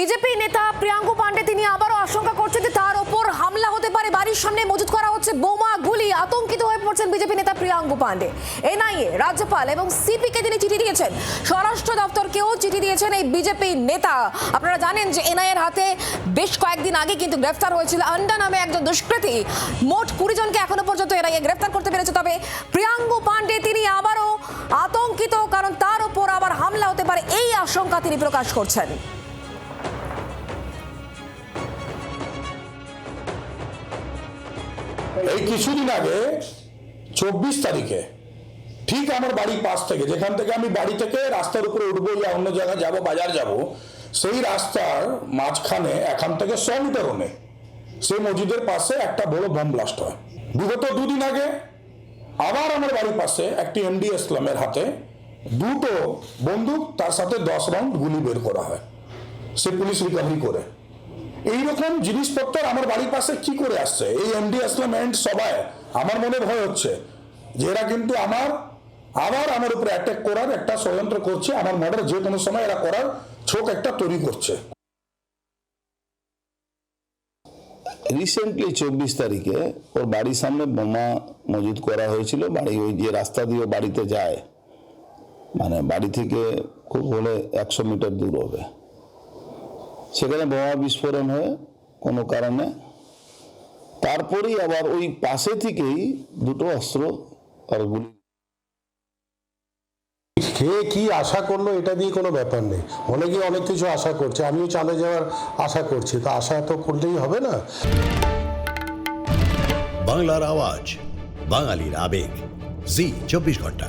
BJP নেতা প্রিয়াঙ্কু পান্ডে তিনি আবারও আশঙ্কা করছেন যে তার ওপর হামলা হতে পারে। বাড়ির সামনে মজুত করা হচ্ছে বোমা গুলি। আতঙ্কিত হয়ে পড়ছেন বিজেপি নেতা প্রিয়াঙ্কু পান্ডে। এনআইএ, রাজ্যপাল এবং সিপিকে তিনি চিঠি দিয়েছেন, স্বরাষ্ট্র দপ্তরকেও চিঠি দিয়েছেন এই বিজেপি নেতা। আপনারা জানেন যে এনআইএর হাতে বেশ কয়েকদিন আগে কিন্তু গ্রেফতার হয়েছিল আন্ডা নামে একজন দুষ্কৃতী। মোট 20 জনকে এখনো পর্যন্ত এনআইএ গ্রেফতার করতে পেরেছে। তবে প্রিয়াঙ্কু পান্ডে তিনি আবারও আতঙ্কিত, কারণ তার ওপর আবার হামলা হতে পারে এই আশঙ্কা তিনি প্রকাশ করছেন। এই কিছুদিন আগে 24 তারিখে ঠিক আমার বাড়ির পাশ থেকে, যেখান থেকে আমি বাড়ি থেকে রাস্তার উপরে উঠবো বা অন্য জায়গায় যাব, বাজার যাব, সেই রাস্তার মাঝখানে এখান থেকে 100 মিটার ওনে সেই মসজিদের পাশে একটা বড় বোম ব্লাস্ট হয়। বিগত 2 দিন আগে আবার আমার বাড়ির পাশে একটি এমডি ইসলামের হাতে 2টো বন্দুক, তার সাথে 10 রাউন্ড গুলি বের করা হয়, সে পুলিশ রিকভারি করে। এইরকম জিনিসপত্র আমার বাড়ির পাশে কি করে আসছে? এই এমডি ইসলাম এন্ড সবাই, আমার মনে ভয় হচ্ছে যে এরা কিন্তু আবার আমার উপরে অ্যাটাক করার একটা ষড়যন্ত্র করছে। আমার মর্ডার যে কোনো সময় এরা করার ছোক একটা তৈরি করছে। রিসেন্টলি 24 তারিখে ওর বাড়ির সামনে বোমা মজুত করা হয়েছিল। বাড়ি ওই যে রাস্তা দিয়ে বাড়িতে যায়, মানে বাড়ি থেকে খুব হলে 100 মিটার দূর হবে, সেখানে বোমা বিস্ফোরণ হয়ে কোনো কারণে তারপরেই আবার ওই পাশে থেকেই 2টো অস্ত্র আর গুলি। কে কি আশা করলো এটা নিয়ে কোনো ব্যাপার নেই, অনেকে অনেক কিছু আশা করছে, আমিও চালে যাওয়ার আশা করছি, তো আশা তো করলেই হবে না। বাংলার আওয়াজ, বাঙালির আবেগ, জি 24 ঘন্টা।